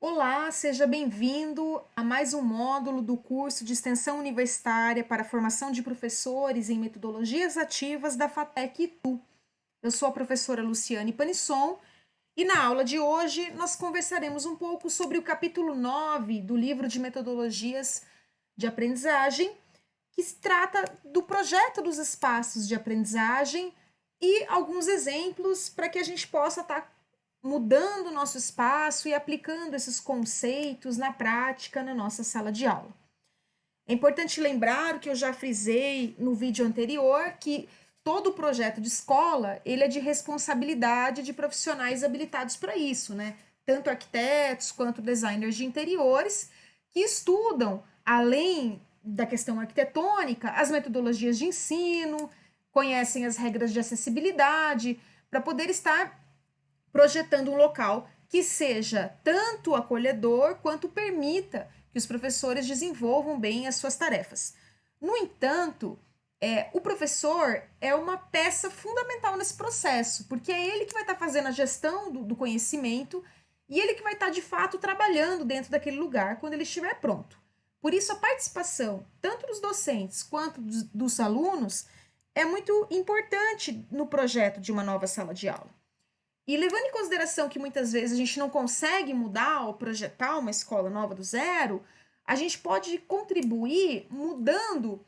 Olá, seja bem-vindo a mais um módulo do curso de Extensão Universitária para a Formação de Professores em Metodologias Ativas da FATEC Itu. Eu sou a professora Luciane Panisson e na aula de hoje nós conversaremos um pouco sobre o capítulo 9 do livro de Metodologias de Aprendizagem, que se trata do projeto dos espaços de aprendizagem e alguns exemplos para que a gente possa estar mudando o nosso espaço e aplicando esses conceitos na prática na nossa sala de aula. É importante lembrar o que eu já frisei no vídeo anterior, que todo o projeto de escola, ele é de responsabilidade de profissionais habilitados para isso, né? Tanto arquitetos quanto designers de interiores, que estudam, além da questão arquitetônica, as metodologias de ensino, conhecem as regras de acessibilidade, para poder estar projetando um local que seja tanto acolhedor quanto permita que os professores desenvolvam bem as suas tarefas. No entanto, o professor é uma peça fundamental nesse processo, porque é ele que vai estar fazendo a gestão do conhecimento e ele que vai estar de fato trabalhando dentro daquele lugar quando ele estiver pronto. Por isso, a participação tanto dos docentes quanto dos alunos é muito importante no projeto de uma nova sala de aula. E levando em consideração que muitas vezes a gente não consegue mudar ou projetar uma escola nova do zero, a gente pode contribuir mudando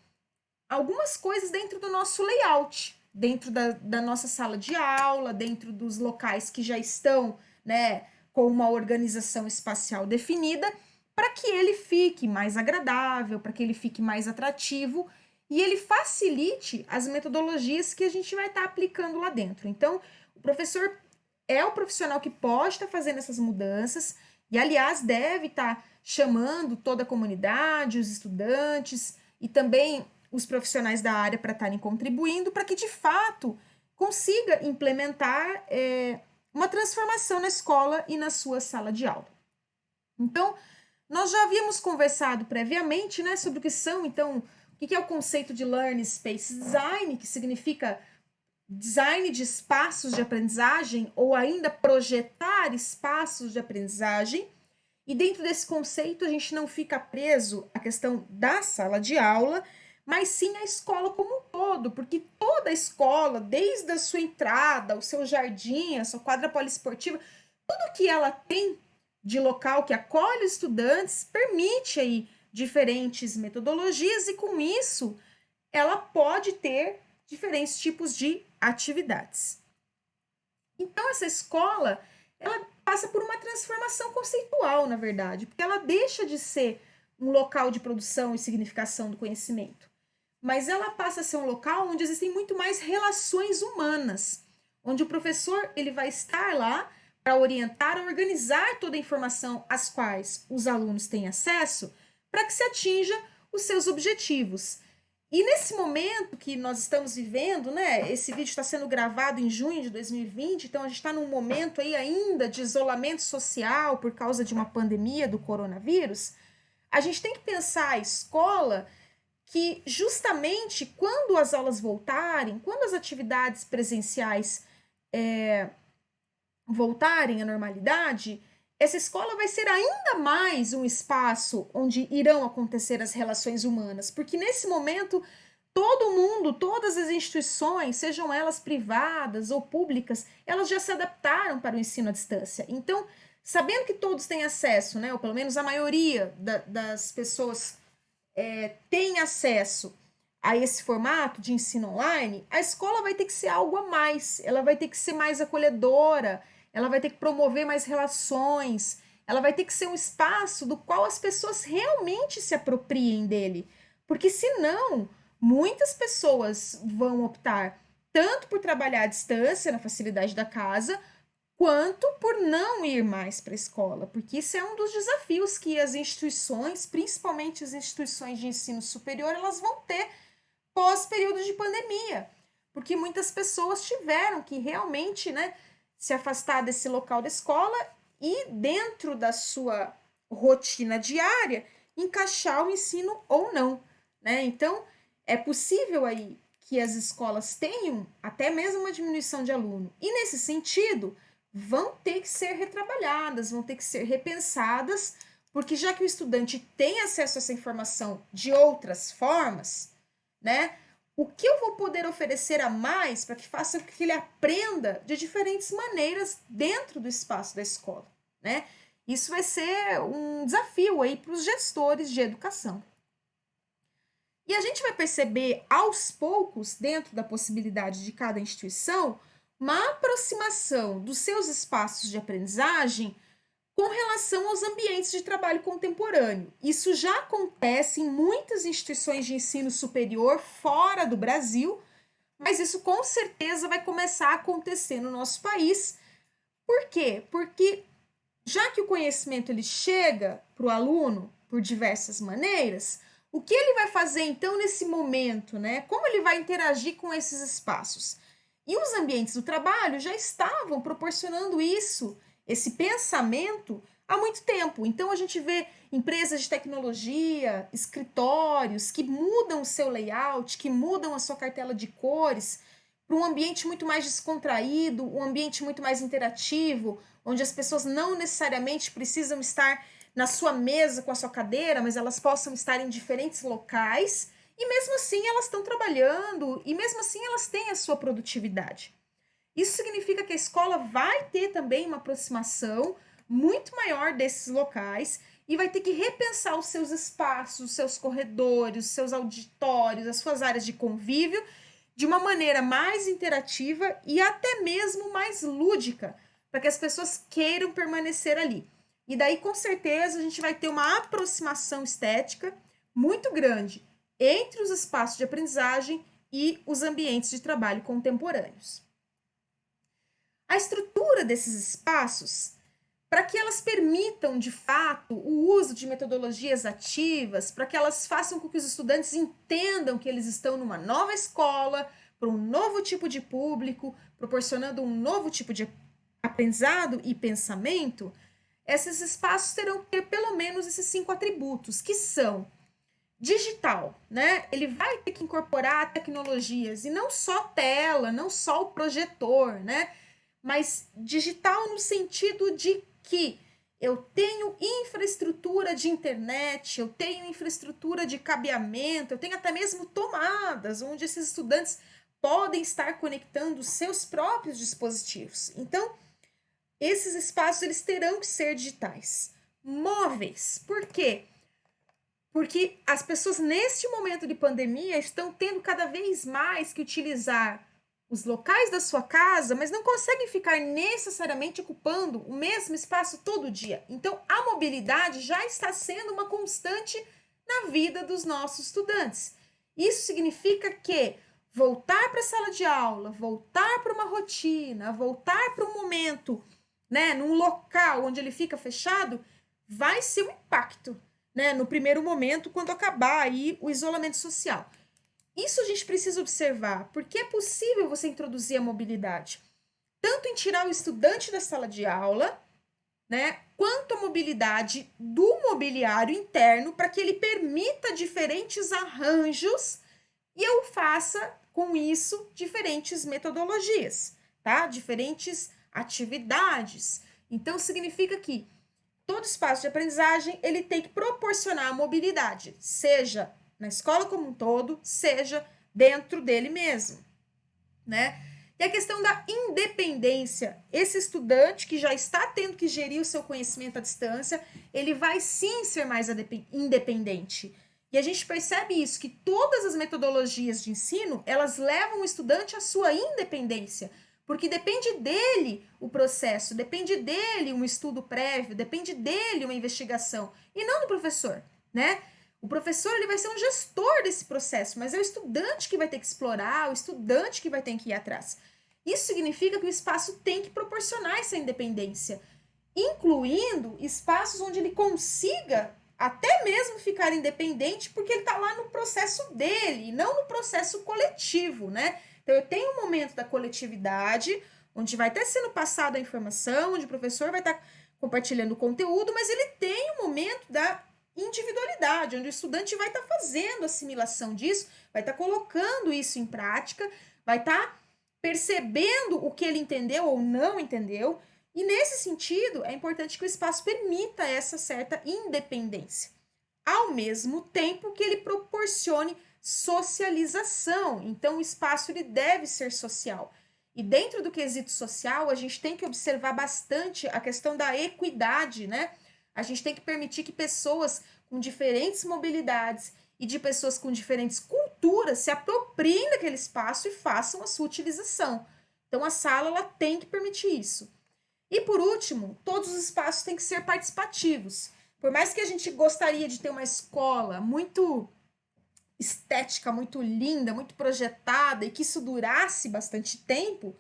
algumas coisas dentro do nosso layout, dentro da nossa sala de aula, dentro dos locais que já estão, né, com uma organização espacial definida, para que ele fique mais agradável, para que ele fique mais atrativo e ele facilite as metodologias que a gente vai estar aplicando lá dentro. Então, o professor é o profissional que pode estar fazendo essas mudanças e, aliás, deve estar chamando toda a comunidade, os estudantes e também os profissionais da área para estarem contribuindo para que, de fato, consiga implementar uma transformação na escola e na sua sala de aula. Então, nós já havíamos conversado previamente, né, sobre o que são, então, o que é o conceito de Learning Space Design, que significa design de espaços de aprendizagem ou ainda projetar espaços de aprendizagem. E dentro desse conceito, a gente não fica preso à questão da sala de aula, mas sim à escola como um todo, porque toda escola, desde a sua entrada, o seu jardim, a sua quadra poliesportiva, tudo que ela tem de local que acolhe estudantes, permite aí diferentes metodologias e com isso ela pode ter diferentes tipos de atividades. Então essa escola, ela passa por uma transformação conceitual, na verdade, porque ela deixa de ser um local de produção e significação do conhecimento, mas ela passa a ser um local onde existem muito mais relações humanas, onde o professor ele vai estar lá para orientar, organizar toda a informação às quais os alunos têm acesso, para que se atinja os seus objetivos. E nesse momento que nós estamos vivendo, né? Esse vídeo está sendo gravado em junho de 2020, então a gente está num momento aí ainda de isolamento social por causa de uma pandemia do coronavírus. A gente tem que pensar a escola que justamente quando as aulas voltarem, quando as atividades presenciais voltarem à normalidade, essa escola vai ser ainda mais um espaço onde irão acontecer as relações humanas, porque nesse momento todo mundo, todas as instituições, sejam elas privadas ou públicas, elas já se adaptaram para o ensino à distância. Então, sabendo que todos têm acesso, né, ou pelo menos a maioria das pessoas tem acesso a esse formato de ensino online, a escola vai ter que ser algo a mais, ela vai ter que ser mais acolhedora, ela vai ter que promover mais relações, ela vai ter que ser um espaço do qual as pessoas realmente se apropriem dele. Porque senão, muitas pessoas vão optar tanto por trabalhar à distância, na facilidade da casa, quanto por não ir mais para a escola, porque isso é um dos desafios que as instituições, principalmente as instituições de ensino superior, elas vão ter pós período de pandemia, porque muitas pessoas tiveram que realmente, né, se afastar desse local da escola e dentro da sua rotina diária encaixar o ensino ou não, né? Então, é possível aí que as escolas tenham até mesmo uma diminuição de aluno. E nesse sentido, vão ter que ser retrabalhadas, vão ter que ser repensadas, porque já que o estudante tem acesso a essa informação de outras formas, né? O que eu vou poder oferecer a mais para que faça com que ele aprenda de diferentes maneiras dentro do espaço da escola, né? Isso vai ser um desafio aí para os gestores de educação. E a gente vai perceber aos poucos, dentro da possibilidade de cada instituição, uma aproximação dos seus espaços de aprendizagem com relação aos ambientes de trabalho contemporâneo. Isso já acontece em muitas instituições de ensino superior fora do Brasil, mas isso com certeza vai começar a acontecer no nosso país. Por quê? Porque já que o conhecimento ele chega para o aluno por diversas maneiras, o que ele vai fazer então nesse momento, né? Como ele vai interagir com esses espaços? E os ambientes do trabalho já estavam proporcionando isso, esse pensamento, há muito tempo. Então a gente vê empresas de tecnologia, escritórios que mudam o seu layout, que mudam a sua cartela de cores para um ambiente muito mais descontraído, um ambiente muito mais interativo, onde as pessoas não necessariamente precisam estar na sua mesa com a sua cadeira, mas elas possam estar em diferentes locais e mesmo assim elas estão trabalhando e mesmo assim elas têm a sua produtividade. Isso significa que a escola vai ter também uma aproximação muito maior desses locais e vai ter que repensar os seus espaços, os seus corredores, os seus auditórios, as suas áreas de convívio de uma maneira mais interativa e até mesmo mais lúdica, para que as pessoas queiram permanecer ali. E daí, com certeza, a gente vai ter uma aproximação estética muito grande entre os espaços de aprendizagem e os ambientes de trabalho contemporâneos. A estrutura desses espaços, para que elas permitam, de fato, o uso de metodologias ativas, para que elas façam com que os estudantes entendam que eles estão numa nova escola, para um novo tipo de público, proporcionando um novo tipo de aprendizado e pensamento, esses espaços terão que ter pelo menos esses 5 atributos, que são digital, né? Ele vai ter que incorporar tecnologias, e não só tela, não só o projetor, né? Mas digital no sentido de que eu tenho infraestrutura de internet, eu tenho infraestrutura de cabeamento, eu tenho até mesmo tomadas, onde esses estudantes podem estar conectando seus próprios dispositivos. Então, esses espaços eles terão que ser digitais. Móveis. Por quê? Porque as pessoas, neste momento de pandemia, estão tendo cada vez mais que utilizar os locais da sua casa, mas não conseguem ficar necessariamente ocupando o mesmo espaço todo dia. Então, a mobilidade já está sendo uma constante na vida dos nossos estudantes. Isso significa que voltar para a sala de aula, voltar para uma rotina, voltar para um momento, né, num local onde ele fica fechado, vai ser um impacto, né, no primeiro momento, quando acabar aí o isolamento social. Isso a gente precisa observar, porque é possível você introduzir a mobilidade, tanto em tirar o estudante da sala de aula, né, quanto a mobilidade do mobiliário interno, para que ele permita diferentes arranjos e eu faça com isso diferentes metodologias, tá? Diferentes atividades. Então significa que todo espaço de aprendizagem ele tem que proporcionar a mobilidade, seja na escola como um todo, seja dentro dele mesmo, né? E a questão da independência, esse estudante que já está tendo que gerir o seu conhecimento à distância, ele vai sim ser mais independente. E a gente percebe isso, que todas as metodologias de ensino, elas levam o estudante à sua independência, porque depende dele o processo, depende dele um estudo prévio, depende dele uma investigação, e não do professor, né? O professor ele vai ser um gestor desse processo, mas é o estudante que vai ter que explorar, o estudante que vai ter que ir atrás. Isso significa que o espaço tem que proporcionar essa independência, incluindo espaços onde ele consiga até mesmo ficar independente, porque ele está lá no processo dele, não no processo coletivo, né? Então, eu tenho um momento da coletividade, onde vai estar sendo passada a informação, onde o professor vai estar compartilhando o conteúdo, mas ele tem um momento da individualidade, onde o estudante vai estar fazendo assimilação disso, vai estar colocando isso em prática, vai estar percebendo o que ele entendeu ou não entendeu, E nesse sentido, é importante que o espaço permita essa certa independência, ao mesmo tempo que ele proporcione socialização. Então, o espaço ele deve ser social. E dentro do quesito social, a gente tem que observar bastante a questão da equidade, né? A gente tem que permitir que pessoas com diferentes mobilidades e de pessoas com diferentes culturas se apropriem daquele espaço e façam a sua utilização. Então, a sala ela tem que permitir isso. E por último, todos os espaços têm que ser participativos. Por mais que a gente gostaria de ter uma escola muito estética, muito linda, muito projetada e que isso durasse bastante tempo,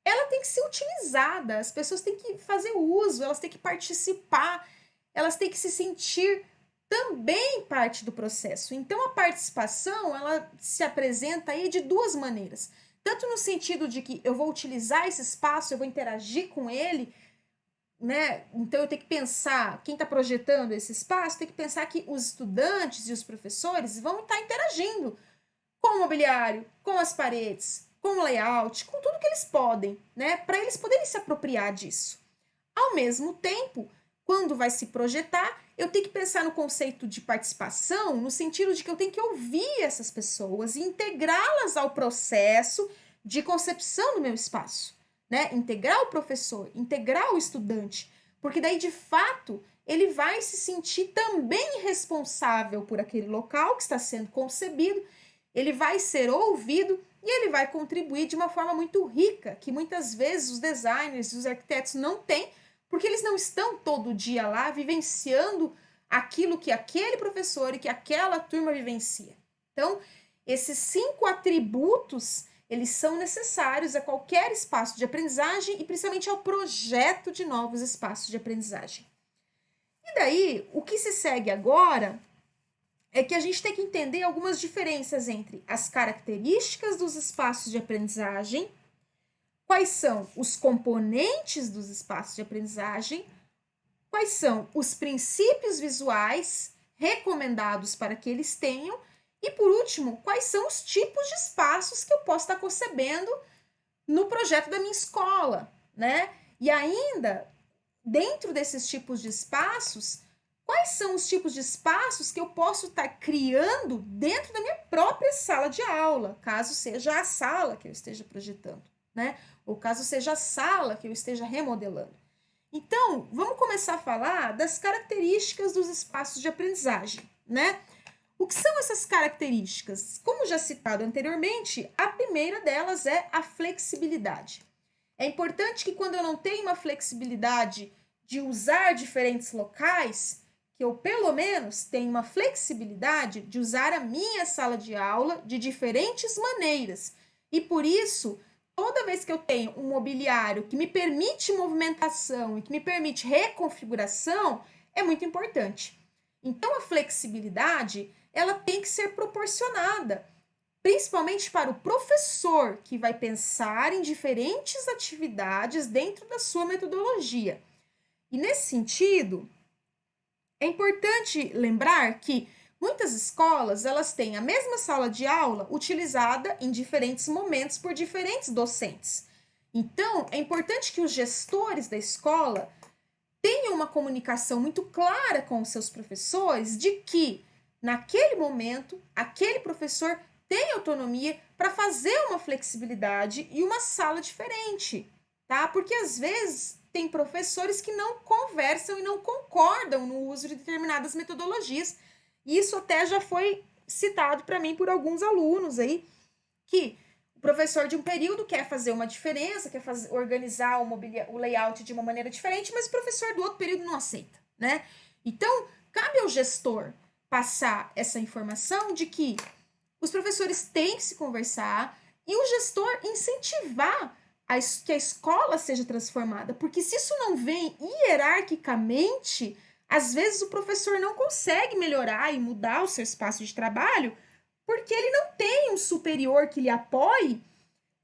ela tem que ser utilizada. As pessoas têm que fazer uso, elas têm que participar, elas têm que se sentir também parte do processo. Então a participação, ela se apresenta aí de duas maneiras. Tanto no sentido de que eu vou utilizar esse espaço, eu vou interagir com ele, né? Então eu tenho que pensar, quem está projetando esse espaço, tem que pensar que os estudantes e os professores vão estar interagindo com o mobiliário, com as paredes, com o layout, com tudo que eles podem, né? Para eles poderem se apropriar disso. Ao mesmo tempo, quando vai se projetar, eu tenho que pensar no conceito de participação, no sentido de que eu tenho que ouvir essas pessoas e integrá-las ao processo de concepção do meu espaço, né? Integrar o professor, integrar o estudante, porque daí, de fato, ele vai se sentir também responsável por aquele local que está sendo concebido, ele vai ser ouvido e ele vai contribuir de uma forma muito rica, que muitas vezes os designers e os arquitetos não têm, porque eles não estão todo dia lá vivenciando aquilo que aquele professor e que aquela turma vivencia. Então, esses 5 atributos, eles são necessários a qualquer espaço de aprendizagem e principalmente ao projeto de novos espaços de aprendizagem. E daí, o que se segue agora é que a gente tem que entender algumas diferenças entre as características dos espaços de aprendizagem, quais são os componentes dos espaços de aprendizagem, quais são os princípios visuais recomendados para que eles tenham e, por último, quais são os tipos de espaços que eu posso estar concebendo no projeto da minha escola, né? E ainda, dentro desses tipos de espaços, quais são os tipos de espaços que eu posso estar criando dentro da minha própria sala de aula, caso seja a sala que eu esteja projetando, né? Ou caso seja a sala que eu esteja remodelando. Então, vamos começar a falar das características dos espaços de aprendizagem, né? O que são essas características? Como já citado anteriormente, a primeira delas é a flexibilidade. É importante que quando eu não tenho uma flexibilidade de usar diferentes locais, que eu pelo menos tenha uma flexibilidade de usar a minha sala de aula de diferentes maneiras. E por isso, toda vez que eu tenho um mobiliário que me permite movimentação e que me permite reconfiguração, é muito importante. Então, a flexibilidade, ela tem que ser proporcionada, principalmente para o professor, que vai pensar em diferentes atividades dentro da sua metodologia. E nesse sentido, é importante lembrar que muitas escolas, elas têm a mesma sala de aula utilizada em diferentes momentos por diferentes docentes. Então, é importante que os gestores da escola tenham uma comunicação muito clara com os seus professores de que, naquele momento, aquele professor tem autonomia para fazer uma flexibilidade e uma sala diferente, tá? Porque às vezes tem professores que não conversam e não concordam no uso de determinadas metodologias. E isso até já foi citado para mim por alguns alunos aí, que o professor de um período quer fazer uma diferença, quer organizar o layout de uma maneira diferente, mas o professor do outro período não aceita, né? Então, cabe ao gestor passar essa informação de que os professores têm que se conversar e o gestor incentivar que a escola seja transformada, porque se isso não vem hierarquicamente, às vezes o professor não consegue melhorar e mudar o seu espaço de trabalho, porque ele não tem um superior que lhe apoie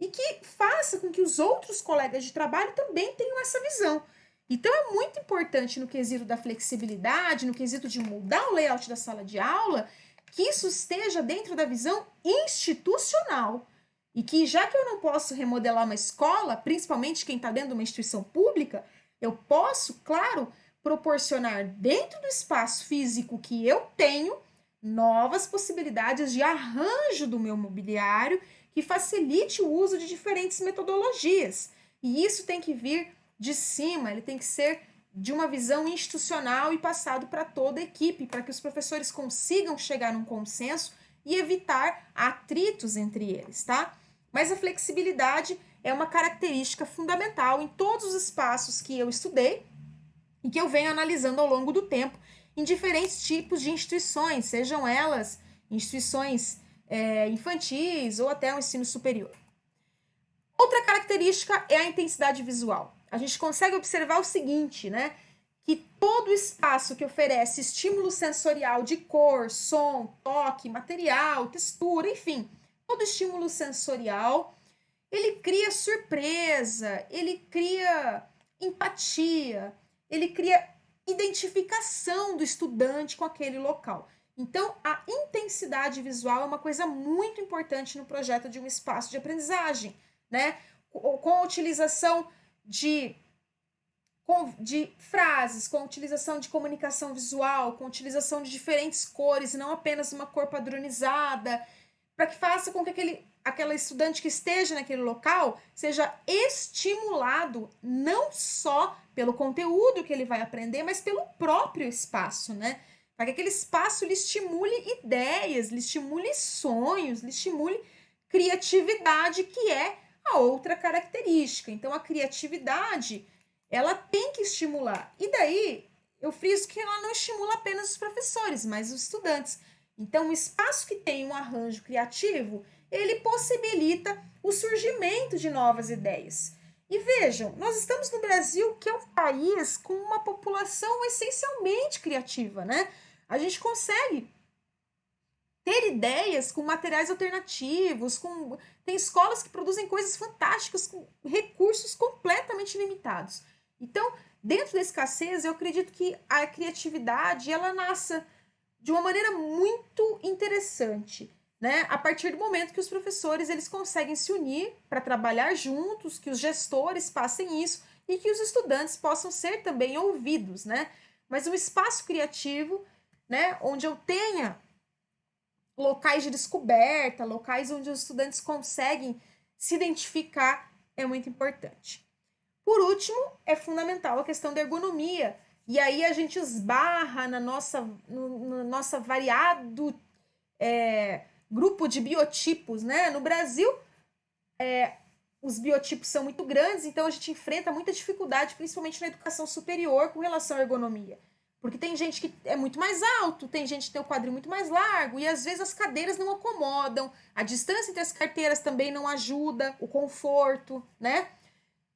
e que faça com que os outros colegas de trabalho também tenham essa visão. Então é muito importante no quesito da flexibilidade, no quesito de mudar o layout da sala de aula, que isso esteja dentro da visão institucional. E que já que eu não posso remodelar uma escola, principalmente quem está dentro de uma instituição pública, Eu posso, claro, proporcionar dentro do espaço físico que eu tenho novas possibilidades de arranjo do meu mobiliário que facilite o uso de diferentes metodologias. E isso tem que vir de cima, ele tem que ser de uma visão institucional e passado para toda a equipe, para que os professores consigam chegar num consenso e evitar atritos entre eles, tá? Mas a flexibilidade é uma característica fundamental em todos os espaços que eu estudei e que eu venho analisando ao longo do tempo em diferentes tipos de instituições, sejam elas instituições infantis ou até o ensino superior. Outra característica é a intensidade visual. A gente consegue observar o seguinte, né? Que todo espaço que oferece estímulo sensorial de cor, som, toque, material, textura, enfim, todo estímulo sensorial, ele cria surpresa, ele cria empatia, ele cria identificação do estudante com aquele local. Então, a intensidade visual é uma coisa muito importante no projeto de um espaço de aprendizagem, né? Com a utilização de frases, com a utilização de comunicação visual, com a utilização de diferentes cores, não apenas uma cor padronizada, para que faça com que aquela estudante que esteja naquele local seja estimulado não só pelo conteúdo que ele vai aprender, mas pelo próprio espaço, né? Para que aquele espaço lhe estimule ideias, lhe estimule sonhos, lhe estimule criatividade, que é a outra característica. Então, a criatividade, ela tem que estimular. E daí, eu friso que ela não estimula apenas os professores, mas os estudantes. Então, um espaço que tem um arranjo criativo, ele possibilita o surgimento de novas ideias. E vejam, nós estamos no Brasil, que é um país com uma população essencialmente criativa, né? A gente consegue ter ideias com materiais alternativos, tem escolas que produzem coisas fantásticas com recursos completamente limitados. Então, dentro da escassez, eu acredito que a criatividade, ela nasce de uma maneira muito interessante, né? A partir do momento que os professores eles conseguem se unir para trabalhar juntos, que os gestores passem isso e que os estudantes possam ser também ouvidos, né? Mas um espaço criativo, né, onde eu tenha locais de descoberta, locais onde os estudantes conseguem se identificar, é muito importante. Por último, é fundamental a questão da ergonomia. E aí a gente esbarra no nossa variado grupo de biotipos, né? No Brasil, os biotipos são muito grandes, então a gente enfrenta muita dificuldade, principalmente na educação superior, com relação à ergonomia. Porque tem gente que é muito mais alto, tem gente que tem o quadril muito mais largo, e às vezes as cadeiras não acomodam, a distância entre as carteiras também não ajuda, o conforto, né?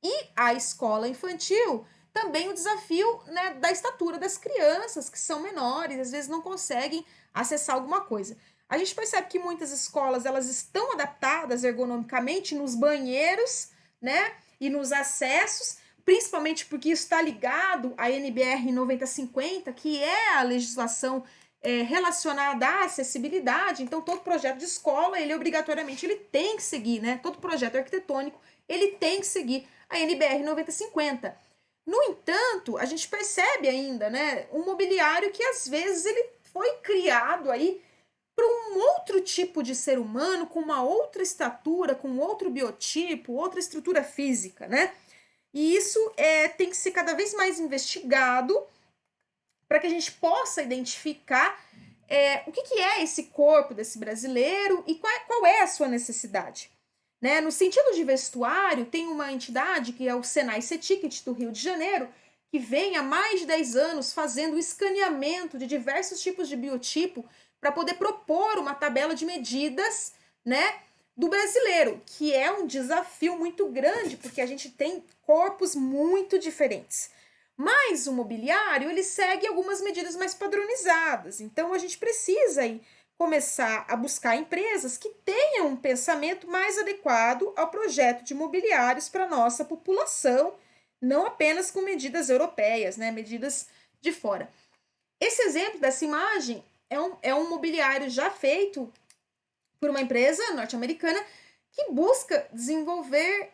E a escola infantil, também o desafio, né, da estatura das crianças, que são menores, às vezes não conseguem acessar alguma coisa. A gente percebe que muitas escolas elas estão adaptadas ergonomicamente nos banheiros, né, e nos acessos, principalmente porque isso está ligado à NBR 9050, que é a legislação relacionada à acessibilidade. Então, todo projeto de escola, ele obrigatoriamente ele tem que seguir, né? Todo projeto arquitetônico, ele tem que seguir a NBR 9050. No entanto, a gente percebe ainda, né, um mobiliário que às vezes ele foi criado aí para um outro tipo de ser humano, com uma outra estatura, com outro biotipo, outra estrutura física, né? E isso tem que ser cada vez mais investigado para que a gente possa identificar o que é esse corpo desse brasileiro e qual é a sua necessidade. Né? No sentido de vestuário, tem uma entidade que é o Senai C-Ticket do Rio de Janeiro, que vem há mais de 10 anos fazendo o escaneamento de diversos tipos de biotipo para poder propor uma tabela de medidas, né, do brasileiro, que é um desafio muito grande, porque a gente tem corpos muito diferentes. Mas o mobiliário, ele segue algumas medidas mais padronizadas, então a gente precisa aí começar a buscar empresas que tenham um pensamento mais adequado ao projeto de mobiliários para a nossa população, não apenas com medidas europeias, né, medidas de fora. Esse exemplo dessa imagem é um mobiliário já feito por uma empresa norte-americana que busca desenvolver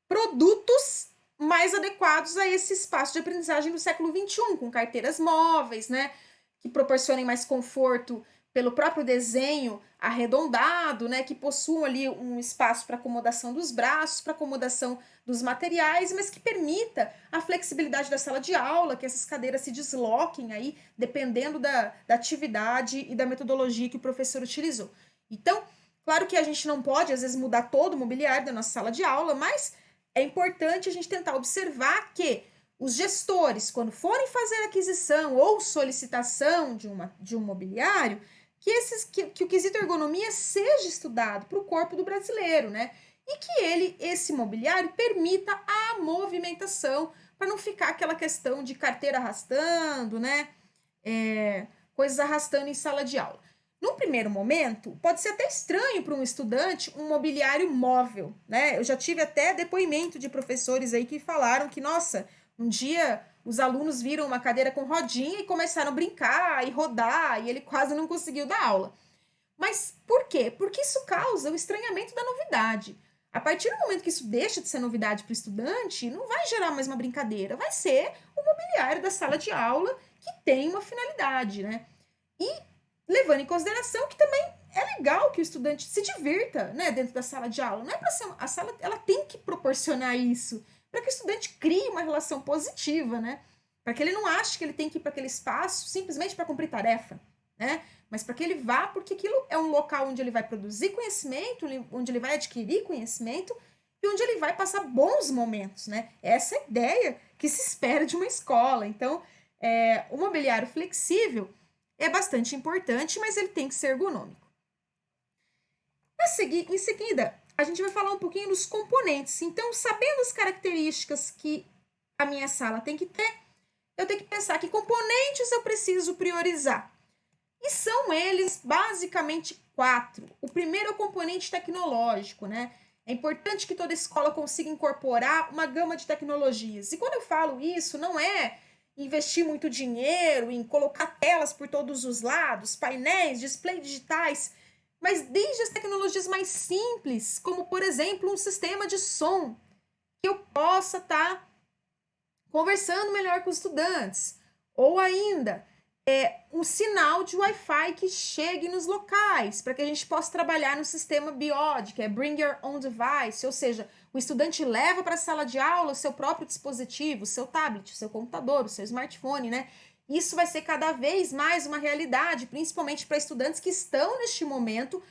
produtos mais adequados a esse espaço de aprendizagem do século XXI, com carteiras móveis, né, que proporcionem mais conforto pelo próprio desenho arredondado, né, que possuam ali um espaço para acomodação dos braços, para acomodação dos materiais, mas que permita a flexibilidade da sala de aula, que essas cadeiras se desloquem aí, dependendo da atividade e da metodologia que o professor utilizou. Então, claro que a gente não pode, às vezes, mudar todo o mobiliário da nossa sala de aula, mas é importante a gente tentar observar que os gestores, quando forem fazer aquisição ou solicitação de um mobiliário, que o quesito ergonomia seja estudado para o corpo do brasileiro, né? E que esse mobiliário, permita a movimentação, para não ficar aquela questão de carteira arrastando, né? Coisas arrastando em sala de aula. Num primeiro momento, pode ser até estranho para um estudante um mobiliário móvel, né? Eu já tive até depoimento de professores aí que falaram que, nossa, um dia os alunos viram uma cadeira com rodinha e começaram a brincar e rodar, e ele quase não conseguiu dar aula. Mas por quê? Porque isso causa o estranhamento da novidade. A partir do momento que isso deixa de ser novidade para o estudante, não vai gerar mais uma brincadeira, vai ser o mobiliário da sala de aula que tem uma finalidade, né? E levando em consideração que também é legal que o estudante se divirta, né, dentro da sala de aula. Não é para ser a sala, ela tem que proporcionar isso, para que o estudante crie uma relação positiva, né? Para que ele não ache que ele tem que ir para aquele espaço simplesmente para cumprir tarefa, né? Mas para que ele vá, porque aquilo é um local onde ele vai produzir conhecimento, onde ele vai adquirir conhecimento e onde ele vai passar bons momentos, né? Essa é a ideia que se espera de uma escola. Então, o mobiliário flexível é bastante importante, mas ele tem que ser ergonômico. Em seguida, a gente vai falar um pouquinho dos componentes. Então, sabendo as características que a minha sala tem que ter, eu tenho que pensar que componentes eu preciso priorizar. E são eles basicamente 4. O primeiro é o componente tecnológico, né? É importante que toda escola consiga incorporar uma gama de tecnologias. E quando eu falo isso, não é investir muito dinheiro em colocar telas por todos os lados, painéis, display digitais, mas desde as tecnologias mais simples, como por exemplo um sistema de som, que eu possa estar conversando melhor com os estudantes, ou ainda um sinal de Wi-Fi que chegue nos locais, para que a gente possa trabalhar no sistema BIOD, que é Bring Your Own Device, ou seja, o estudante leva para a sala de aula o seu próprio dispositivo, o seu tablet, o seu computador, o seu smartphone, né? Isso vai ser cada vez mais uma realidade, principalmente para estudantes que estão neste momento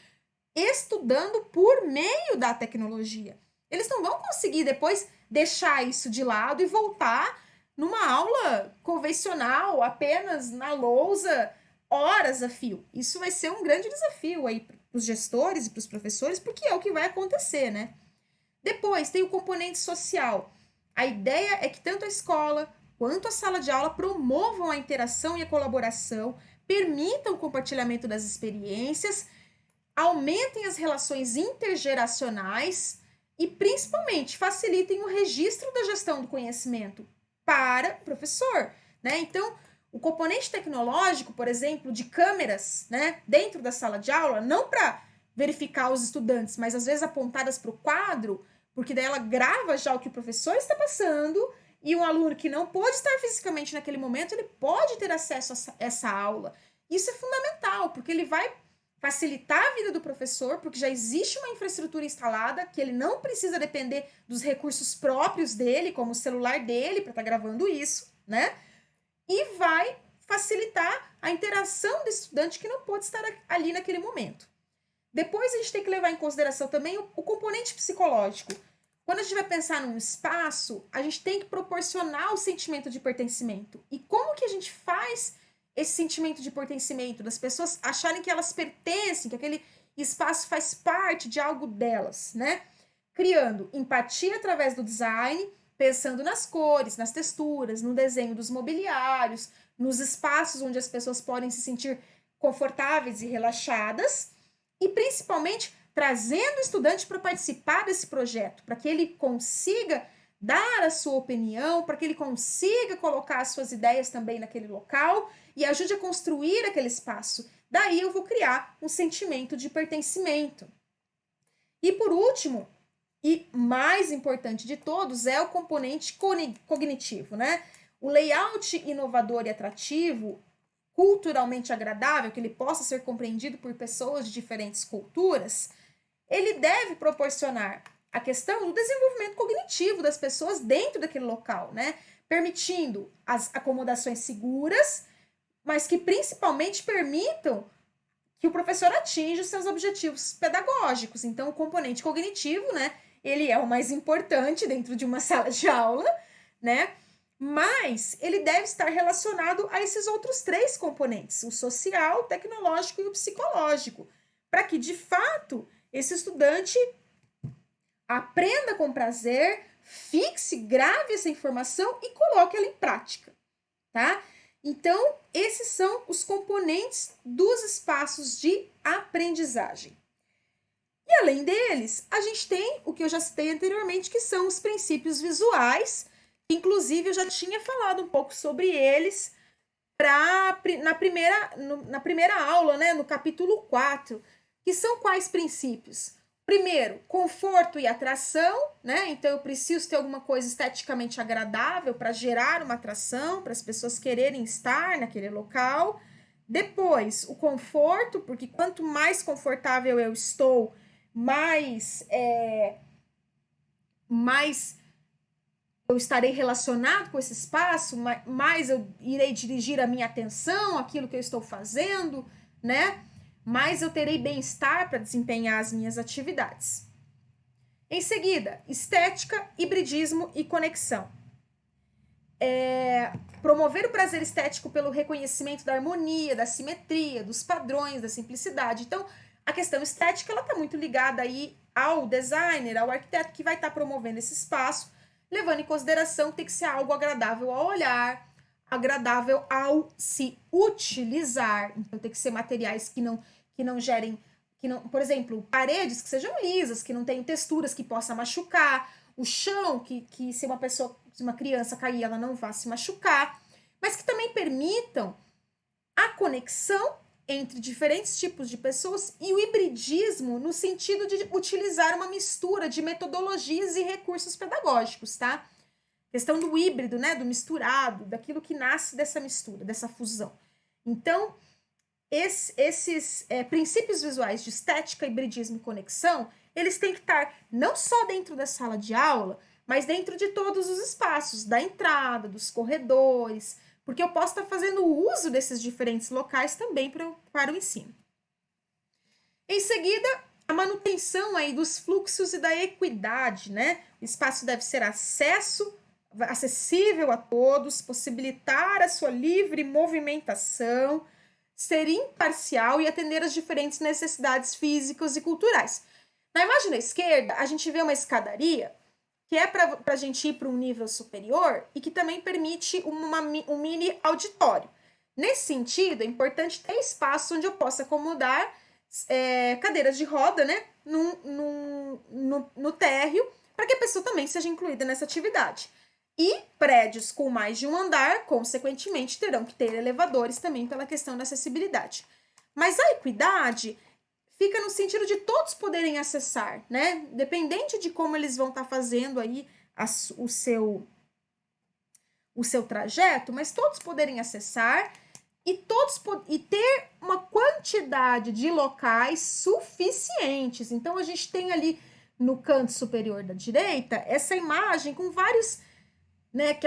estudando por meio da tecnologia. Eles não vão conseguir depois deixar isso de lado e voltar numa aula convencional, apenas na lousa, horas a fio. Isso vai ser um grande desafio aí para os gestores e para os professores, porque é o que vai acontecer, né? Depois tem o componente social. A ideia é que tanto a escola quanto a sala de aula promovam a interação e a colaboração, permitam o compartilhamento das experiências, aumentem as relações intergeracionais e, principalmente, facilitem o registro da gestão do conhecimento para o professor, né? Então, o componente tecnológico, por exemplo, de câmeras, né, dentro da sala de aula, não para verificar os estudantes, mas às vezes apontadas para o quadro, porque daí ela grava já o que o professor está passando e um aluno que não pode estar fisicamente naquele momento, ele pode ter acesso a essa aula. Isso é fundamental, porque ele vai facilitar a vida do professor, porque já existe uma infraestrutura instalada, que ele não precisa depender dos recursos próprios dele, como o celular dele, para estar gravando isso, né? E vai facilitar a interação do estudante que não pode estar ali naquele momento. Depois a gente tem que levar em consideração também o componente psicológico. Quando a gente vai pensar num espaço, a gente tem que proporcionar o sentimento de pertencimento. E como que a gente faz esse sentimento de pertencimento, das pessoas acharem que elas pertencem, que aquele espaço faz parte de algo delas, né? Criando empatia através do design, pensando nas cores, nas texturas, no desenho dos mobiliários, nos espaços onde as pessoas podem se sentir confortáveis e relaxadas, e principalmente trazendo o estudante para participar desse projeto, para que ele consiga dar a sua opinião, para que ele consiga colocar as suas ideias também naquele local e ajude a construir aquele espaço. Daí eu vou criar um sentimento de pertencimento. E por último, E mais importante de todos é o componente cognitivo, né? O layout inovador e atrativo, culturalmente agradável, que ele possa ser compreendido por pessoas de diferentes culturas, ele deve proporcionar a questão do desenvolvimento cognitivo das pessoas dentro daquele local, né? Permitindo as acomodações seguras, mas que principalmente permitam que o professor atinja os seus objetivos pedagógicos. Então, o componente cognitivo, né, ele é o mais importante dentro de uma sala de aula, né? Mas ele deve estar relacionado a esses outros três componentes: o social, o tecnológico e o psicológico, para que, de fato, esse estudante aprenda com prazer, fixe, grave essa informação e coloque ela em prática, tá? Então, esses são os componentes dos espaços de aprendizagem. E além deles, a gente tem o que eu já citei anteriormente, que são os princípios visuais. Inclusive, eu já tinha falado um pouco sobre eles na primeira aula, né, no capítulo 4, que são quais princípios? Primeiro, conforto e atração, né? Então eu preciso ter alguma coisa esteticamente agradável para gerar uma atração, para as pessoas quererem estar naquele local. Depois, o conforto, porque quanto mais confortável eu estou, mais eu estarei relacionado com esse espaço, mais eu irei dirigir a minha atenção àquilo que eu estou fazendo, né? Mais eu terei bem-estar para desempenhar as minhas atividades. Em seguida, estética, hibridismo e conexão. Promover o prazer estético pelo reconhecimento da harmonia, da simetria, dos padrões, da simplicidade. Então, a questão estética ela está muito ligada aí ao designer, ao arquiteto que vai estar promovendo esse espaço, levando em consideração que tem que ser algo agradável ao olhar, agradável ao se utilizar. Então, tem que ser materiais que não gerem, por exemplo, paredes que sejam lisas, que não tenham texturas que possa machucar, o chão que se uma criança cair, ela não vá se machucar, mas que também permitam a conexão entre diferentes tipos de pessoas e o hibridismo no sentido de utilizar uma mistura de metodologias e recursos pedagógicos, tá? Questão do híbrido, né, do misturado, daquilo que nasce dessa mistura, dessa fusão. Então, esses princípios visuais de estética, hibridismo e conexão, eles têm que estar não só dentro da sala de aula, mas dentro de todos os espaços, da entrada, dos corredores, porque eu posso estar fazendo uso desses diferentes locais também para o ensino. Em seguida, a manutenção aí dos fluxos e da equidade, né? O espaço deve ser acessível a todos, possibilitar a sua livre movimentação, ser imparcial e atender às diferentes necessidades físicas e culturais. Na imagem da esquerda, a gente vê uma escadaria que é para a gente ir para um nível superior e que também permite um mini auditório. Nesse sentido, é importante ter espaço onde eu possa acomodar cadeiras de roda, né, no térreo, para que a pessoa também seja incluída nessa atividade. E prédios com mais de um andar, consequentemente, terão que ter elevadores também pela questão da acessibilidade. Mas a equidade fica no sentido de todos poderem acessar, né? Dependente de como eles vão estar fazendo aí o seu trajeto, mas todos poderem acessar e ter uma quantidade de locais suficientes. Então, a gente tem ali no canto superior da direita essa imagem com vários, né,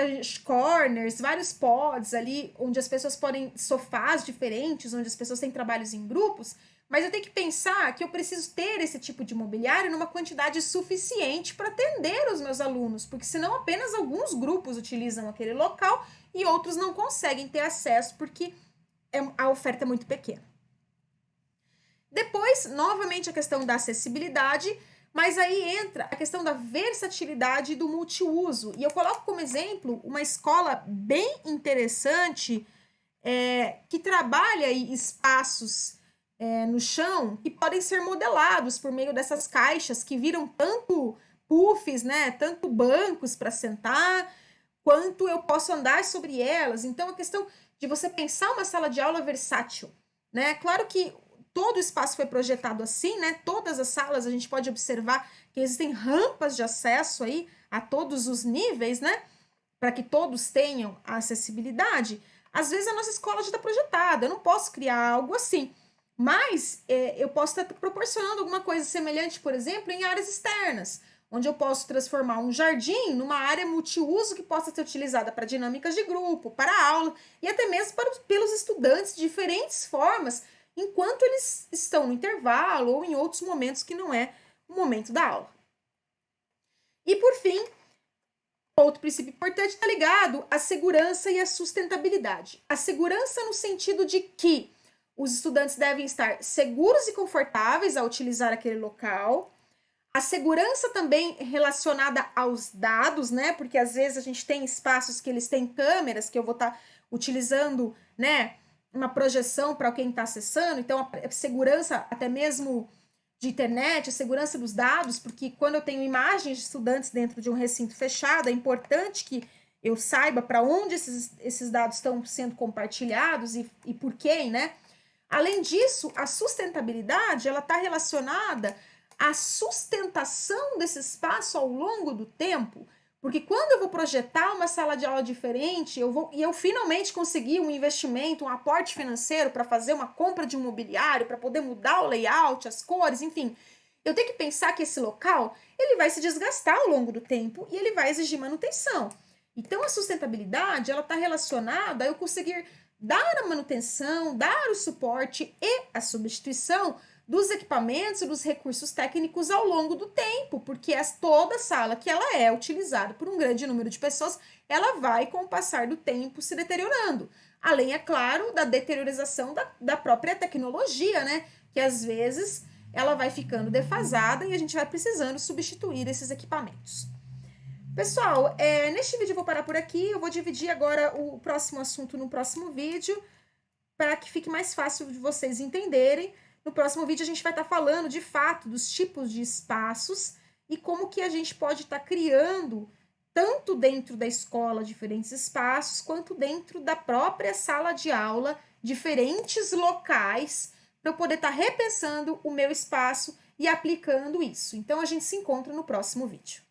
corners, vários pods ali, onde as pessoas podem, sofás diferentes, onde as pessoas têm trabalhos em grupos, mas eu tenho que pensar que eu preciso ter esse tipo de mobiliário numa quantidade suficiente para atender os meus alunos, porque senão apenas alguns grupos utilizam aquele local e outros não conseguem ter acesso porque a oferta é muito pequena. Depois, novamente, a questão da acessibilidade, mas aí entra a questão da versatilidade e do multiuso. E eu coloco como exemplo uma escola bem interessante que trabalha espaços no chão que podem ser modelados por meio dessas caixas que viram tanto puffs, né, tanto bancos para sentar, quanto eu posso andar sobre elas. Então, a questão de você pensar uma sala de aula versátil, né? Claro que todo o espaço foi projetado assim, né? Todas as salas a gente pode observar que existem rampas de acesso aí a todos os níveis, né? Para que todos tenham a acessibilidade. Às vezes a nossa escola já está projetada, eu não posso criar algo assim. Mas eu posso estar proporcionando alguma coisa semelhante, por exemplo, em áreas externas, onde eu posso transformar um jardim numa área multiuso que possa ser utilizada para dinâmicas de grupo, para aula e até mesmo pelos estudantes de diferentes formas, enquanto eles estão no intervalo ou em outros momentos que não é o momento da aula. E por fim, outro princípio importante está ligado à segurança e à sustentabilidade. A segurança no sentido de que os estudantes devem estar seguros e confortáveis ao utilizar aquele local. A segurança também relacionada aos dados, né? Porque às vezes a gente tem espaços que eles têm câmeras, que eu vou estar utilizando, né? Uma projeção para quem está acessando. Então, a segurança até mesmo de internet, a segurança dos dados, porque quando eu tenho imagens de estudantes dentro de um recinto fechado, é importante que eu saiba para onde esses dados estão sendo compartilhados e por quem, né? Além disso, a sustentabilidade ela está relacionada à sustentação desse espaço ao longo do tempo, porque quando eu vou projetar uma sala de aula diferente, eu finalmente conseguir um investimento, um aporte financeiro para fazer uma compra de um mobiliário, para poder mudar o layout, as cores, enfim, eu tenho que pensar que esse local ele vai se desgastar ao longo do tempo e ele vai exigir manutenção. Então, a sustentabilidade ela está relacionada a eu conseguir dar a manutenção, dar o suporte e a substituição dos equipamentos e dos recursos técnicos ao longo do tempo, porque toda sala que ela é utilizada por um grande número de pessoas, ela vai, com o passar do tempo, se deteriorando. Além, é claro, da deteriorização da própria tecnologia, né? Que às vezes ela vai ficando defasada e a gente vai precisando substituir esses equipamentos. Pessoal, neste vídeo eu vou parar por aqui, eu vou dividir agora o próximo assunto no próximo vídeo, para que fique mais fácil de vocês entenderem. No próximo vídeo a gente vai estar falando, de fato, dos tipos de espaços e como que a gente pode estar criando, tanto dentro da escola, diferentes espaços, quanto dentro da própria sala de aula, diferentes locais, para eu poder estar repensando o meu espaço e aplicando isso. Então, a gente se encontra no próximo vídeo.